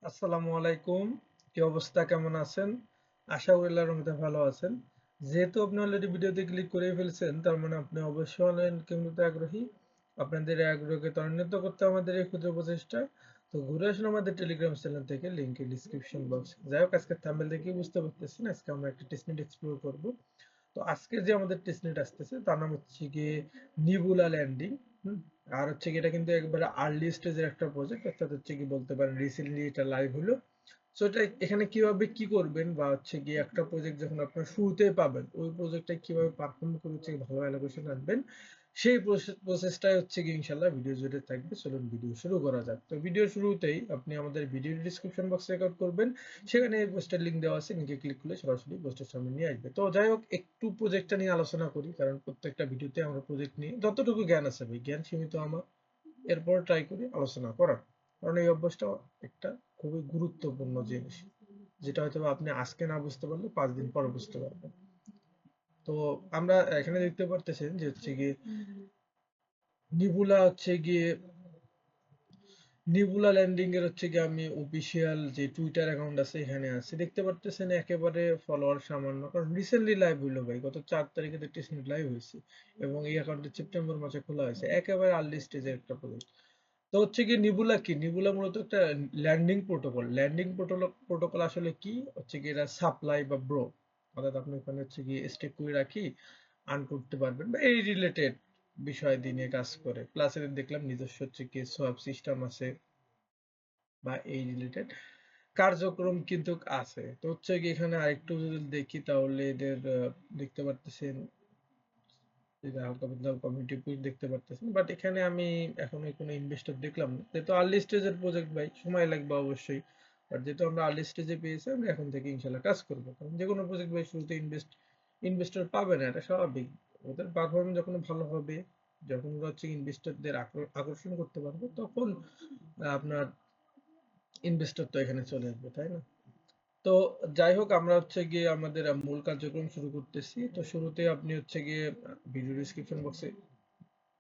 আসসালামু আলাইকুম। কি অবস্থা, কেমন আছেন? আশা করি আল্লাহর রহমতে ভালো আছেন। যেহেতু আপনি অলরেডি ভিডিওতে ক্লিক করে ফেলছেন, তার মানে আপনি অবশ্যই অনলাইন গেমটিতে আগ্রহী। আপনাদের এই আগ্রহকে ত্বরান্বিত করতে আমাদের এই ক্ষুদ্র প্রচেষ্টা। তো ঘুরে আসুন আমাদের টেলিগ্রাম চ্যানেল থেকে, লিংক ডিসক্রিপশন বক্স। যাই হোক, আজকে থাম্বনেল দেখে বুঝতে পারতেছেন আজকে আমরা একটা টেস্টনেট এক্সপ্লোর করব। তো আজকে যে আমাদের টেস্টনেট আসতেছে তার নাম হচ্ছে গিয়ে নিবুলা ল্যান্ডিং। আর হচ্ছে কি, এটা কিন্তু একবারে আর্লি স্টেজের একটা প্রজেক্ট, অর্থাৎ হচ্ছে কি বলতে পারেন রিসেন্টলি এটা লাইভ হলো। সো এটা এখানে কিভাবে কি করবেন, বা হচ্ছে গিয়ে একটা প্রজেক্ট যখন আপনার শুরুতে পাবেন ওই প্রজেক্টটা কিভাবে পারফর্ম করে হচ্ছে ভালো অ্যালোকেশন আনবেন, সেই প্রসেসটাই হচ্ছে কি ইনশাল্লাহ ভিডিও জুড়ে থাকবে। চলুন ভিডিও শুরু করা যাক। তো ভিডিও শুরুতেই আপনি আমাদের ভিডিও ডিসক্রিপশন বক্সে চেক আউট করবেন, সেখানে এই পোস্টের লিঙ্ক দেওয়া আছে, লিঙ্কে ক্লিক করলে সরাসরি পোস্টের সামনে নিয়ে আসবে। তো যাই হোক, একটু প্রজেক্টটা নিয়ে আলোচনা করি, কারণ প্রত্যেকটা ভিডিওতে আমরা প্রজেক্ট নিয়ে যতটুকু জ্ঞান আছে ভাই, জ্ঞান সীমিত আমার, এরপর ট্রাই করি আলোচনা করার। কারণ এই অভ্যাসটা একটা খুবই গুরুত্বপূর্ণ জিনিস, যেটা হয়তো আপনি আজকে না বুঝতে পারলে 5 দিন পর বুঝতে পারবেন। তো আমরা এখানে দেখতে পারতেছেন যে হচ্ছে গিয়ে নিবুলা হচ্ছে গিয়ে নিবুলা ল্যান্ডিং এর হচ্ছে গিয়ে আমি অফিসিয়াল যে টুইটার অ্যাকাউন্ট আছে এখানে আছে, দেখতে পারতেছেন একেবারে ফলোয়ার সামান্য, কারণ রিসেন্টলি লাইভ হইলো ভাই, গত 4 তারিখে দেখতেছেন লাইভ হয়েছে, এবং এই অ্যাকাউন্টটি সেপ্টেম্বর মাসে খোলা হয়েছে, একেবারে আর্লি স্টেজের একটা প্রজেক্ট। তো হচ্ছে কি নিবুলা কি, নিবুলা মূলত একটা ল্যান্ডিং প্রোটোকল। ল্যান্ডিং প্রোটোকল আসলে কি হচ্ছে কি, এটা সাপ্লাই বা ব্রো, অর্থাৎ আপনি ওখানে হচ্ছে কি স্টেক করে রাখি আর্ন করতে পারবেন, বা এই রিলেটেড বিষয় দিয়ে নিয়ে কাজ করে। প্লাস এদের দেখলাম নিজস্ব হচ্ছে কি সোয়াপ সিস্টেম আছে, বা এই রিলেটেড কার্যক্রম কিন্তু আছে। তো হচ্ছে কি এখানে আরেকটু যদি দেখি তাহলে এদের দেখতে পারতেছেন এটা হালকা পাতলা কমিউনিটি পুশ দেখতে পারতেছেন, বাট এখানে আমি এখনো কোনো ইনভেস্টর দেখলাম না, যেহেতু আর্লি স্টেজের প্রজেক্ট ভাই, সময় লাগবে অবশ্যই। বাট যেহেতু আমরা আর্লি স্টেজে পেয়েছি, আমরা এখন থেকে ইনশাল্লাহ কাজ করবো, কারণ যে কোনো প্রজেক্ট ভাই শুরুতে ইনভেস্টর পাবে না, এটা স্বাভাবিক। ওদের পারফরমেন্স যখন ভালো হবে, যখন ওরা হচ্ছে ইনভেস্টরদের আকর্ষণ করতে পারবে, তখন আপনার ইনভেস্টর তো এখানে চলে আসবে, তাই না? তো যাই হোক, আমরা হচ্ছে গিয়ে আমাদের মূল কার্যক্রম শুরু করতেছি। তো শুরুতে আপনি হচ্ছে গিয়ে ভিডিও ডিসক্রিপশন বক্সে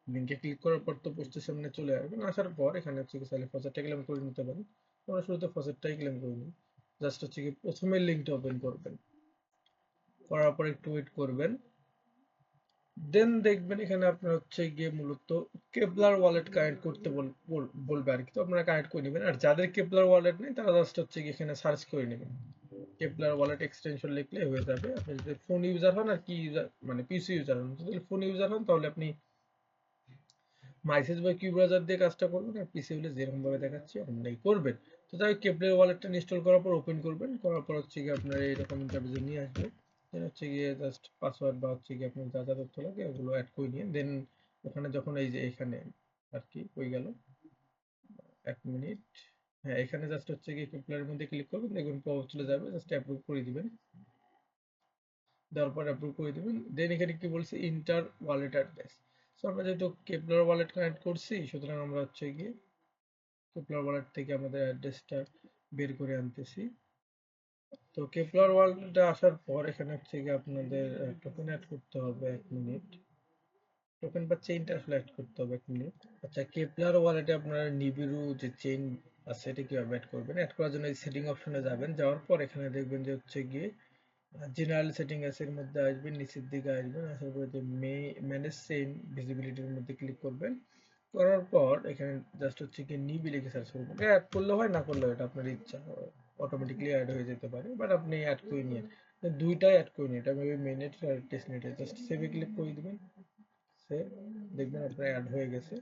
লিঙ্কে ক্লিক করার পর তো পোস্টের সামনে চলে আসবেন। আসার পর এখানে হচ্ছে গিয়ে চাইলে ফসেটটা ক্লেম করে নিতে পারেন। আমরা শুরুতে ফসেটটাই ক্লেম করে নিই। জাস্ট হচ্ছে গিয়ে প্রথমে লিঙ্কটা ওপেন করবেন, করার পর একটু ওয়েট করবেন। দেন দেখবেন এখানে আপনার হচ্ছে গিয়ে মূলত কেপলার ওয়ালেট কানেক্ট করতে বলবে আর কি। তো আপনারা কানেক্ট করে নেবেন, আর যাদের কেপলার ওয়ালেট নেই তারা জাস্ট হচ্ছে গিয়ে এখানে সার্চ করে নেবেন, কেপলার ওয়ালেট এক্সটেনশন লিখলে হয়ে যাবে। আপনি যদি ফোন ইউজার হন আর কি ইউজার মানে পিসি ইউজার হন, যদি ফোন ইউজার হন তাহলে আপনি মাইসেজ বা কিউ ব্রাউজার দিয়ে কাজটা করবেন, আর পিসি হলে যেরকম ভাবে দেখাচ্ছি অন্যই করবেন। তো তাই কেপলার ওয়ালেটটা ইনস্টল করার পর ওপেন করবেন, করার পর হচ্ছে গিয়ে আপনার এইরকম ইন্টারফেসে নিয়ে আসবে। দেন হচ্ছে গিয়ে জাস্ট পাসওয়ার্ড বা হচ্ছে গিয়ে আপনার যা যা তথ্য লাগে ওগুলো অ্যাড করে নিয়ে দেন ওখানে যখন এই যে এখানে আর কি হয়ে গেল, 1 মিনিট। হ্যাঁ, এখানে জাস্ট হচ্ছে গিয়ে কেপলারের মধ্যে ক্লিক করবেন, দেখবেন পপ চলে যাবে, জাস্ট অ্যাপ্রুভ করে দিবেন। দেওয়ার পর অ্যাপ্রুভ করে দিবেন। দেন এখানে কি বলছে, ইন্টার ওয়ালেট অ্যাড্রেস। সো আমরা যেহেতু কেপলার ওয়ালেট কানেক্ট করছি, সুতরাং আমরা হচ্ছে গিয়ে কেপলার ওয়ালেট থেকে আমাদের অ্যাড্রেসটা বের করে আনতেছি। তো কেপলার ওয়ালেটে আসার পর এখানে হচ্ছে গিয়ে আপনাদের টোকেন অ্যাড করতে হবে। 1 মিনিট, টোকেন বা চেইনটা আসলে অ্যাড করতে হবে। 1 মিনিট। আচ্ছা, কেপলার ওয়ালেটে আপনারা নিবিড়ু যে চেইন আছে এটা কিভাবে অ্যাড করবেন? অ্যাড করার জন্য এই সেটিং অপশনে যাবেন, যাওয়ার পর এখানে দেখবেন যে হচ্ছে গিয়ে জেনারেল সেটিং আছে, এর মধ্যে আসবেন, নিচের দিকে আসবেন, আসার পরে যে ম্যানেজ চেইন ভিজিবিলিটির মধ্যে ক্লিক করবেন। করার পর এখানে জাস্ট হচ্ছে কি নিবি লিখে সার্চ করবেন। অ্যাড করলে হয়, না করলে এটা আপনার ইচ্ছা, অটোমেটিকলি অ্যাড হয়ে যেতে পারে, বাট আপনি অ্যাড করে নিন, দুইটাই অ্যাড করে নিন, এটা মেবি মেনেট আর টেস্টনেটে। জাস্ট সেভে ক্লিক করে দিবেন, সেভ, দেখবেন আপনার অ্যাড হয়ে গেছে।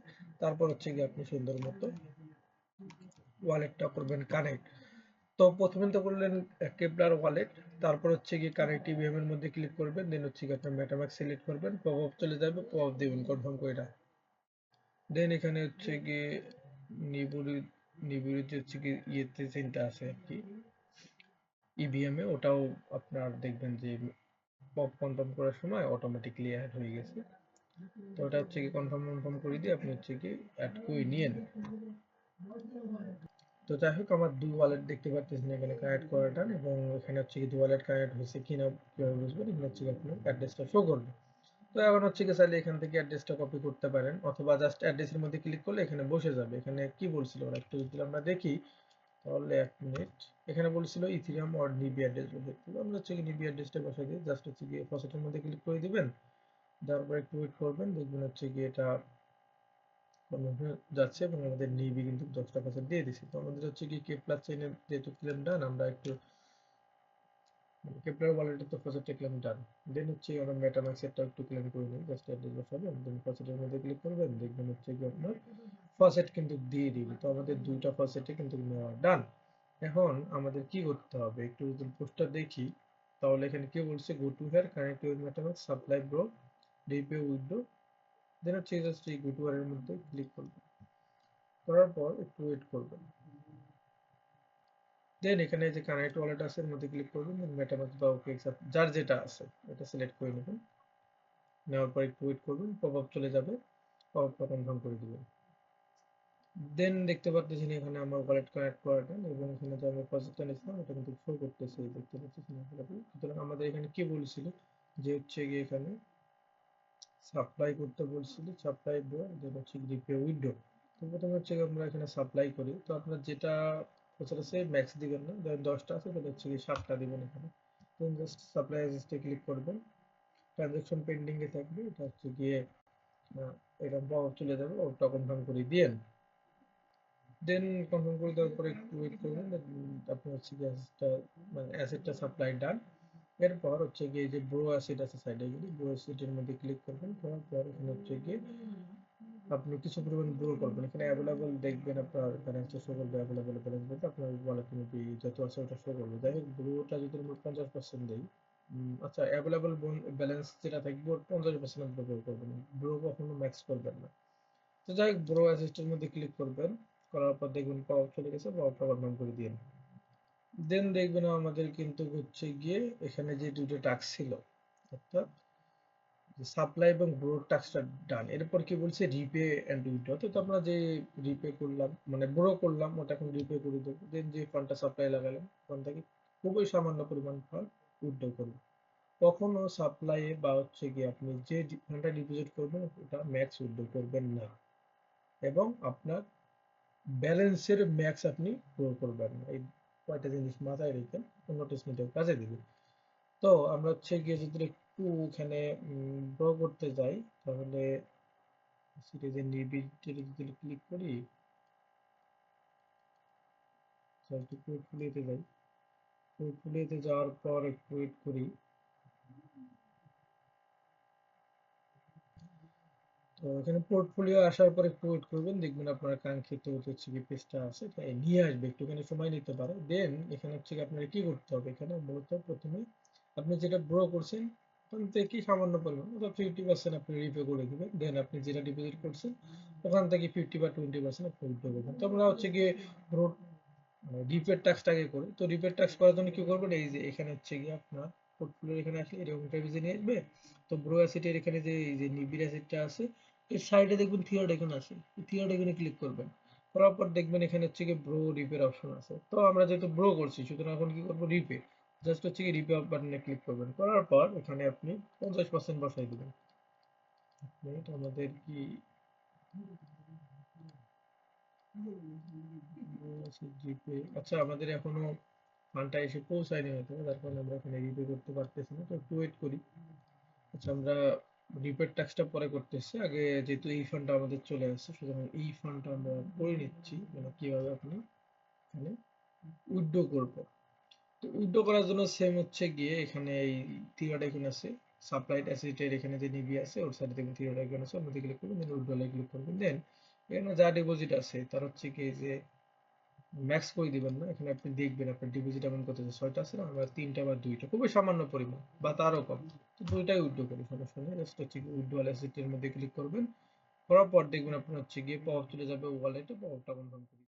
তারপর হচ্ছে কি আপনি সুন্দর মতো ওয়ালেটটা করবেন কানেক্ট। তো প্রথমে তো করলেন কেপলার ওয়ালেট, তারপর হচ্ছে গিয়ে কানেক্ট ইভিএম এর মধ্যে ক্লিক করবেন, দেন হচ্ছে গিয়ে আপনার মেটামাস্ক সিলেক্ট করবেন, পপ আপ চলে যাবে, পপ আপ দিবেন কনফার্ম করে। দেন এখানে হচ্ছে গিয়ে নিবুড়ি নিবুড়িতে হচ্ছে কি ইয়েতে চেনটা আছে আর কি ইভিএম এ, ওটাও আপনার দেখবেন যে পপ কনফার্ম করার সময় অটোমেটিকলি অ্যাড হয়ে গেছে। তো ওটা হচ্ছে কি কনফার্ম করে দিয়ে আপনি হচ্ছে কি অ্যাড করে নিয়েন। তো যাই হোক, আমার দুই ওয়ালেট দেখতে পাচ্ছেন এখানে কানেক্ট করাটা, এবং এখানে হচ্ছে কি দুই ওয়ালেট কানেক্ট হয়েছে কিনা কিভাবে বুঝবেন, এখানে হচ্ছে কি আপনার অ্যাড্রেসটা শো করবে। তো এখন হচ্ছে কি চাইলে এখান থেকে অ্যাড্রেসটা কপি করতে পারেন, অথবা জাস্ট অ্যাড্রেসের মধ্যে ক্লিক করলে এখানে বসে যাবে। এখানে কি বলছিল ওরা একটু যদি আমরা দেখি, তাহলে 1 মিনিট, এখানে বলছিল ইথিরিয়াম অর নিবি অ্যাড্রেস বসাতে, আমরা হচ্ছে কি নিবি অ্যাড্রেসটা বসাই দিই, জাস্ট হচ্ছে গিয়ে ফসেটের মধ্যে ক্লিক করে দিবেন, তারপর একটু ওয়েট করবেন, দেখবেন হচ্ছে গিয়ে এটা যাচ্ছে এবং আমাদের নিবি কিন্তু 10% দিয়ে দিছি। তো আমাদের হচ্ছে কি কেপলার চেইনের যেহেতু ক্লেম ডান, আমরা একটু কেপলার ওয়ালেটে তো ফসেটটা ক্লেম ডান, দেন হচ্ছে আমরা মেটামাক্সেরটা একটু ক্লেম করে নিই, জাস্ট অ্যাড্রেস বসাবেন, দেন ফসেটের মধ্যে ক্লিক করবেন, দেখবেন হচ্ছে কি আপনার ফসেট কিন্তু দিয়ে দিবে। তো আমাদের দুইটা ফসেটে কিন্তু নেওয়া ডান। এখন আমাদের কি করতে হবে, একটু যদি পোস্টটা দেখি, তাহলে এখানে কি বলছে, go to here connect your MetaMask supply borrow repay withdraw, then হচ্ছে জাস্ট এই গো টু হেয়ার মধ্যে ক্লিক করবেন, করার পর একটু ওয়েট করবেন, দেন এখানে যে কানেক্ট ওয়ালেট আছে এর মধ্যে ক্লিক করবেন, দেন মেটামাক্স বা ওকেএক্স যার যেটা আছে এটা সিলেক্ট করে নেবেন, নেওয়ার পর একটু ওয়েট করবেন, পপ আপ চলে যাবে, পপ আপটা কনফার্ম করে দিবেন, দেন দেখতে পাচ্ছেন এখানে আমার ওয়ালেট কানেক্ট করাটা এবং এখানে যে আমি প্রজেক্টটা নিয়েছিলাম এটা কিন্তু শো করতেছে, দেখতে পাচ্ছেন আপনি। সুতরাং আমাদের এখানে কি বলছিল যে হচ্ছে গিয়ে এখানে সাপ্লাই করতে বলছিল, সাপ্লাই ডো, দেন হচ্ছে রিপে উইন্ডো। তো প্রথমে হচ্ছে আমরা এখানে সাপ্লাই করি, তো আপনার যেটা প্রসেস আছে ম্যাক্স দিবেন না, ধরেন 10টা আছে তাহলে হচ্ছে কি 7টা দিবেন এখানে, দেন জাস্ট সাপ্লাই অ্যাসিস্টে ক্লিক করবেন, ট্রানজাকশন পেন্ডিং এ থাকবে, এটা হচ্ছে গিয়ে এরকম পাওয়ার চলে যাবে, ওটা কনফার্ম করে দিয়েন, দেন কনফার্ম করে দেওয়ার পরে একটু ওয়েট করবেন, আপনার হচ্ছে কি অ্যাসেটটা মানে অ্যাসেটটা সাপ্লাই ডান। এরপর হচ্ছে গিয়ে যে ব্রো অ্যাসেট আছে সাইডে, যদি ব্রো অ্যাসেটের মধ্যে ক্লিক করবেন, করার পর এখানে হচ্ছে গিয়ে আপনি কিছু পরিমাণ ব্রো করবেন, এখানে অ্যাভেলেবল দেখবেন আপনার ব্যালেন্স শো করবে, অ্যাভেলেবল ব্যালেন্স বলতে আপনার ওয়ালেট নিবি যত আছে ওটা শো করবে। যাই হোক ব্রোটা যদি আমরা 50% দিই, আচ্ছা অ্যাভেলেবল ব্যালেন্স যেটা থাকবে ওর 50% আপনি ব্রো করবেন, ব্রো কখনো ম্যাক্স করবেন না। তো যাই হোক ব্রো অ্যাসিস্টের মধ্যে ক্লিক করবেন, করার পর দেখবেন পাওয়ার চলে গেছে, পাওয়ারটা কনফার্ম করে দিন, দেন দেখবেন আমাদের কিন্তু হচ্ছে গিয়ে এখানে যে দুটো টাস্ক ছিল, অর্থাৎ সাপ্লাই এবং ব্রো টাস্কটা ডান। এরপর কি বলছে রিপে এন্ড উইথড্র, তো আমরা যে রিপে করলাম মানে ব্রো করলাম ওটা এখন রিপে করে দেবো, দেন যে ফান্ডটা সাপ্লাই লাগালাম ওখান থেকে খুবই সামান্য পরিমাণ ফান্ড উইথড্র করবো। কখনো সাপ্লাই বা হচ্ছে গিয়ে আপনি যে ফান্ডটা ডিপোজিট করবেন ওটা ম্যাক্স উইথড্র করবেন না, এবং আপনার ব্যালেন্সের ম্যাক্স আপনি গ্রো করবেন না, এই কয়টা জিনিস মাথায় রেখে নোটিস নিতে কাজে দিবে। তো আমরা হচ্ছে গিয়ে যদি একটু এখানে গ্রো করতে যাই, তাহলে সিরিজের নিবিড় যদি ক্লিক করি, একটু পোর্টফোলিওতে যাই, পোর্টফোলিওতে যাওয়ার পর একটু ওয়েট করি, তো এখানে পোর্টফোলিও আসার পর একটু ওয়েট করবেন, দেখবেন আপনার কাঙ্ক্ষিত হচ্ছে কি পেজটা আছে এটা নিয়ে আসবে, একটুখানি সময় নিতে পারে। দেন এখানে হচ্ছে কি আপনার কি করতে হবে, এখানে মূলত প্রথমে আপনি যেটা ব্রো করছেন ওখান থেকে সামান্য পরিমাণ অর্থাৎ 50% আপনি রিপে করে দিবেন, দেন আপনি যেটা ডিপোজিট করছেন ওখান থেকে 50 বা 20% আপনি উইথড্র করবেন। তো আমরা হচ্ছে গিয়ে ব্রো রিপের টাস্কটা আগে করি, তো রিপের টাস্ক করার জন্য কি করবেন, এই যে এখানে হচ্ছে গিয়ে আপনার পোর্টফোলিও এখানে আসলে এরকম একটা পেজে নিয়ে আসবে। তো ব্রো অ্যাসেটের এখানে যে এই যে নিবিড় অ্যাসেটটা আছে এর সাইডে দেখবেন থিওড আইকন আছে, থিওড আইকনে ক্লিক করবেন, করার পর দেখবেন এখানে হচ্ছে গিয়ে ব্রো রিপের অপশন আছে। তো আমরা যেহেতু ব্রো করছি সুতরাং এখন কি করবো, রিপে জাস্ট হচ্ছে কি রিপে বাটনে ক্লিক করবেন, করার পর এখানে আপনি 50% বসাই দিবেন। মিনিট আমাদের কি জিপে, আচ্ছা আমাদের এখনো ফান্ডটা এসে পৌঁছায়নি হয়তো, যার কারণে আমরা এখানে রিপে করতে পারতেছি না, তো একটু ওয়েট করি। আচ্ছা আমরা রিপের টাস্কটা পরে করতেছি, আগে যেহেতু এই ফান্ডটা আমাদের চলে আসছে সুতরাং এই ফান্ডটা আমরা করে নিচ্ছি, মানে কিভাবে আপনি এখানে উইথড্র করবো। তো উইথড্র করার জন্য সেম হচ্ছে গিয়ে এখানে এই থিওড আইকন আছে, সাপ্লাইড অ্যাসেটের এখানে যে নিবি আছে ওর সাইডে দেখবেন থিওড আইকন আছে, ওর মধ্যে ক্লিক করবেন, দেন উইথড্র ক্লিক করবেন, দেন এখানে যা ডিপোজিট আছে তার হচ্ছে কি যে ম্যাক্স করে দিবেন না, এখানে আপনি দেখবেন আপনার ডিপোজিট অ্যামাউন্ট কত আছে, 6টা আছে না, আমরা 3টা বা 2টা খুবই সামান্য পরিমাণ বা তারও কম, তো 2টাই উইথড্র করি, সমস্যা নেই। জাস্ট হচ্ছে কি উইথড্রয়াল অ্যাসেটের মধ্যে ক্লিক করবেন, করার পর দেখবেন আপনার হচ্ছে গিয়ে পাওয়ার চলে যাবে ওয়ালেটে, পাওয়ারটা কনফার্ম করি,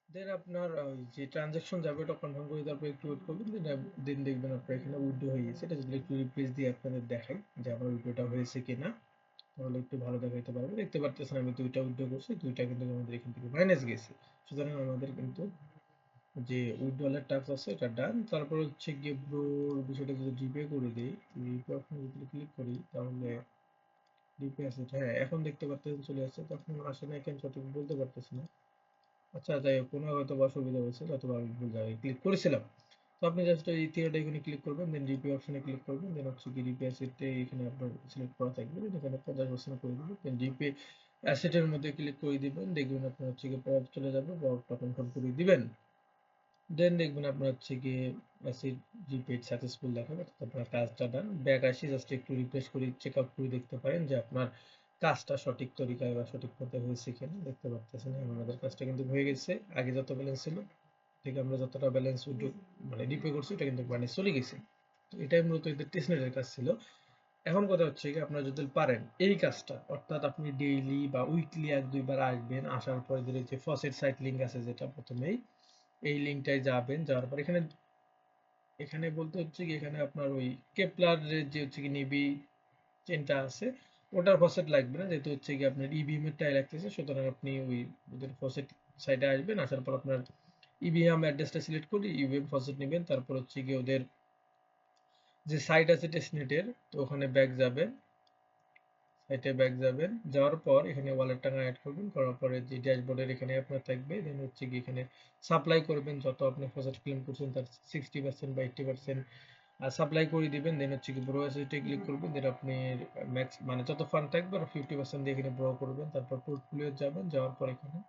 দেন আপনার ওই যে ট্রানজাকশন যাবে ওটা কনফার্ম করে তারপর একটু ওয়েট করবেন, দেন দেখবেন আপনার এখানে উইথড্র হয়ে গেছে। এটা যদি একটু রিপ্লেস দিয়ে আপনাদের দেখাই যে আমার উইথড্রটা হয়েছে কিনা, তাহলে একটু ভালো দেখাইতে পারবো। দেখতে পারতেছেন আমি 2টা উইথড্র করছি, 2টা কিন্তু আমাদের এখান থেকে মাইনাস গেছে, সুতরাং আমাদের কিন্তু যে উইথড্রয়ালের টাস্ক আছে এটা ডান। তারপর হচ্ছে গিয়ে ব্রোর বিষয়টা যদি রিপে করে দিই, রিপে অপশন যদি ক্লিক করি তাহলে রিপে আছে, হ্যাঁ এখন দেখতে পারতেছেন চলে আসছে, তখন আসে না কেন সঠিক বলতে পারতেছি না। আচ্ছা যাই হোক, কোনো হয়তো বা অসুবিধা হয়েছে, অথবা আমি ভুল জায়গায় ক্লিক করেছিলাম। তো আপনি জাস্ট এই থ্রেড আইকনে ক্লিক করবেন, দেন রিপি অপশনে ক্লিক করবেন, দেন হচ্ছে কি রিপি অ্যাসেটে এখানে আপনার সিলেক্ট করা থাকবে, এখানে 50% করে দিবেন, দেন রিপি অ্যাসেটের মধ্যে ক্লিক করে দিবেন, দেখবেন আপনার হচ্ছে কি পপ চলে যাবে, পপটা কনফার্ম করে দিবেন। দেন দেখবেন আপনার হচ্ছে গিয়ে অ্যাসিড রিপিট সাকসেসফুল দেখাবে, অর্থাৎ আপনার কাজটা ডান। ব্যাক আসি জাস্ট একটু রিফ্রেশ করে চেক আউট করে দেখতে পারেন যে আপনার কাজটা সঠিক তরিকায় বা সঠিক পথে হয়েছে কিনা। দেখতে পাচ্ছেন আমাদের কাজটা কিন্তু হয়ে গেছে। আগে যত ব্যালেন্স ছিল ঠিক আমরা যতটা ব্যালেন্স মানে রিপে করছি এটা কিন্তু মানে চলে গেছে। তো এটাই মূলত এদের টেস্টনেটের কাজ ছিল। এখন কথা হচ্ছে কি আপনারা যদি পারেন এই কাজটা, অর্থাৎ আপনি ডেইলি বা উইকলি 1-2 বার আসবেন, আসার পরে যে ফসেট সাইট লিঙ্ক আছে যেটা প্রথমেই এই লিঙ্কটায় যাবেন, যাওয়ার পর এখানে এখানে বলতে হচ্ছে কি এখানে আপনার ওই কেপলার যে হচ্ছে কি নিবি চেনটা আছে ওটার ফসেট লাগবে না, যেহেতু হচ্ছে কি আপনার ইভিএম এর টাই লাগতেছে, সুতরাং আপনি ওই ওদের ফসেট সাইডে আসবেন, আসার পর আপনার ইভিএম অ্যাড্রেসটা সিলেক্ট করে ইভিএম ফসেট নেবেন, তারপর হচ্ছে কি ওদের যে সাইট আছে টেস্টনেটের, তো ওখানে ব্যাক যাবেন, সাইটে ব্যাক যাবেন, যাওয়ার পর এখানে ওয়ালেট টাকা অ্যাড করবেন, করার পরে যে ড্যাশবোর্ডের এখানে আপনার থাকবে, দেন হচ্ছে কি এখানে সাপ্লাই করবেন, যত আপনি ফসেট ক্লেম করছেন তার 60% বা 80% সাপ্লাই করে দিবেন, দেন হচ্ছে কি ব্রো অ্যাসেটে ক্লিক করবেন, দেন আপনি ম্যাক্স মানে যত ফান্ড থাকবে আর 50% দিয়ে এখানে ব্রো করবেন, তারপর পোর্টফোলিও যাবেন, যাওয়ার পর এখানে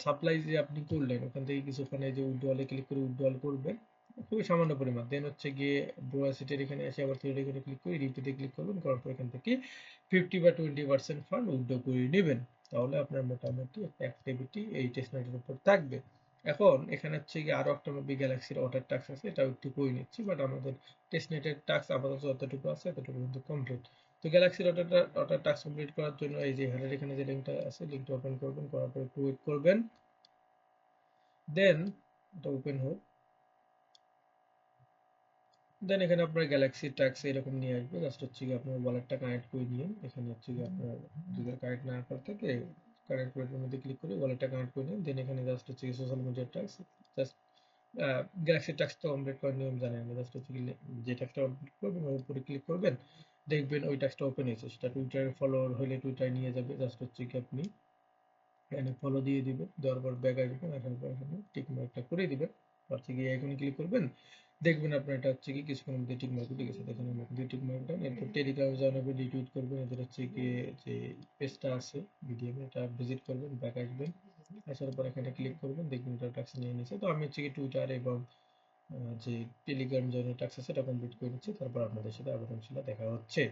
সাপ্লাই যে আপনি করলেন ওখান থেকে কিছু ওখানে যে উইথড্রয়ালে ক্লিক করে উইথড্রয়াল করবেন, খুবই সামান্য পরিমাণ, দেন হচ্ছে গিয়ে ব্রো অ্যাসেটের এখানে এসে আবার থ্রেড এখানে ক্লিক করে রিপিটে ক্লিক করবেন, করার পর এখান থেকে 50 বা 20% ফান্ড উইথড্র করে নেবেন, তাহলে আপনার মোটামুটি একটা অ্যাক্টিভিটি এই টেস্টনেটের উপর থাকবে। এখন এখানে হচ্ছে গিয়ে আরো একটা মুভি গ্যালাক্সির অর্ডার টাস্ক আছে, এটাও একটু করে নিচ্ছি, বাট আমাদের টেস্টনেটের টাস্ক আপাতত যতটুকু আছে এতটুকু কিন্তু কমপ্লিট। তো গ্যালাক্সির অর্ডার টাস্ক কমপ্লিট করার জন্য এই যে হেডার এখানে যে লিঙ্কটা আছে লিঙ্কটা ওপেন করবেন, করার পর একটু ওয়েট করবেন, দেন এটা ওপেন হোক, দেন এখানে আপনার গ্যালাক্সি টাস্ক এরকম নিয়ে আসবে, জাস্ট হচ্ছে কি আপনার ওয়ালেটটা কানেক্ট করে নিন, এখানে হচ্ছে কি আপনার যদি কানেক্ট না করা থাকে কানেক্ট করে মধ্যে ক্লিক করে ওয়ালেটটা কানেক্ট করে নিন, দেন এখানে জাস্ট হচ্ছে কি social media task, just Galaxy task তো কমপ্লিট করার নিয়ম জানেন, জাস্ট হচ্ছে কি যে টাস্কটা কমপ্লিট করবেন ওর উপরে ক্লিক করবেন, দেখবেন ওই টাস্কটা ওপেন হয়েছে, সেটা টুইটারে ফলোয়ার হলে টুইটারে নিয়ে যাবে, জাস্ট হচ্ছে কি আপনি এখানে ফলো দিয়ে দিবেন, দেওয়ার পর ব্যাক আসবেন, আসার পর এখানে টিক মার্কটা করে দিবেন, হচ্ছে গিয়ে এখানে ক্লিক করবেন, দেখবেন আপনার এটা হচ্ছে কি কিছুক্ষণের মধ্যে টিক মার্ক উঠে গেছে, দেখেন আমার কিন্তু টিক মার্ক ডান। এরপর টেলিগ্রামে জানাবেন, রিটুইট করবেন, এদের হচ্ছে গিয়ে যে পেজটা আছে ভিডিও এটা ভিজিট করবেন, ব্যাক আসবেন, আসার পর এখানে ক্লিক করবেন, দেখবেন এটা টাক্স নিয়ে নিয়েছে। তো আমি হচ্ছে কি টুইটার এবং যে টেলিগ্রাম জন্য টাক্স আছে সেটা কমপ্লিট করে নিচ্ছি, তারপর আপনাদের সাথে আবার ইনশাআল্লাহ দেখা হচ্ছে।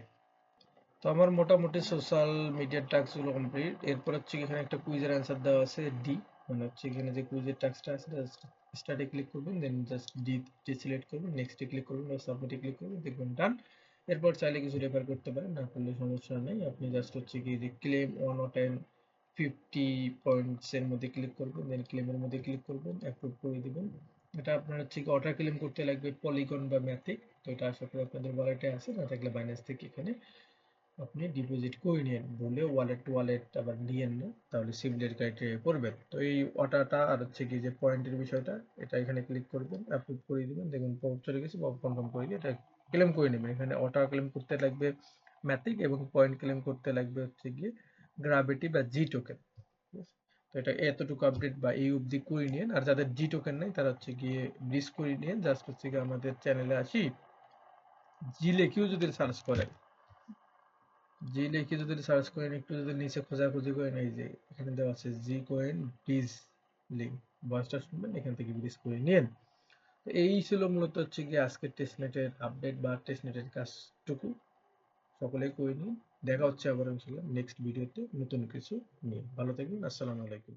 তো আমার মোটামুটি সোশ্যাল মিডিয়ার টাস্ক গুলো কমপ্লিট। এরপর হচ্ছে কি এখানে একটা কুইজের অ্যান্সার দেওয়া আছে ডি, মানে হচ্ছে এখানে যে কুইজের টাস্কটা আছে জাস্ট স্টার্টে ক্লিক করবেন, দেন জাস্ট ডি সিলেক্ট করবেন, নেক্সটে ক্লিক করবেন বা সাবমিটে ক্লিক করবেন, দেখবেন ডান। এরপর চাইলে কিছু রেফার করতে পারেন, না করলে সমস্যা নেই, আপনি জাস্ট হচ্ছে কি যে ক্লেম অন ও 50 পয়েন্টস এর মধ্যে ক্লিক করবেন, দেন ক্লেমের মধ্যে ক্লিক করবেন, অ্যাপ্রুভ করে দিবেন। এটা আপনার হচ্ছে কি অটো ক্লেম করতে লাগবে পলিগন বা ম্যাথিক, তো এটা আশা করি আপনাদের ওয়ালেটে আছে, না থাকলে বাইন্যান্স থেকে এখানে আপনি ডিপোজিট করে নিন, বলে ওয়ালেট টু ওয়ালেট আবার নিয়েন না, তাহলে সিভিলের ক্রাইটেরিয়া পড়বেন। তো এই অটাটা আর হচ্ছে কি যে পয়েন্টের বিষয়টা, এটা এখানে ক্লিক করবেন, অ্যাপ্রুভ করে দিবেন, দেখুন পপ চলে গেছে, পপ কনফার্ম করে দিয়ে এটা ক্লেম করে নেবেন। এখানে অটা ক্লেম করতে লাগবে ম্যাথিক এবং পয়েন্ট ক্লেম করতে লাগবে হচ্ছে গিয়ে গ্রাভিটি বা জি টোকেন। তো এটা এতটুকু আপডেট বা এই অবধি করে নিন, আর যাদের জি টোকেন নেই তারা হচ্ছে গিয়ে ব্রিজ করে নিন, জাস্ট হচ্ছে গিয়ে আমাদের চ্যানেলে আসি জি লেখেও যদি সার্চ করেন, জি লিখে যদি সার্চ করেন, একটু যদি নিচে খোঁজাখুঁজি করেন, এই যে এখানে দেওয়া আছে জি কয়েন ব্রিজ লিঙ্ক, ভয়েসটা শুনবেন, এখান থেকে ব্রিজ করে নিন। তো এই ছিল মূলত হচ্ছে কি আজকের টেস্টনেটের আপডেট বা টেস্টনেটের কাজটুকু, সকলেই করে নিন। দেখা হচ্ছে আবার ইনশাআল্লাহ নেক্সট ভিডিওতে নতুন কিছু নিয়ে। ভালো থাকবেন, আসসালামু আলাইকুম।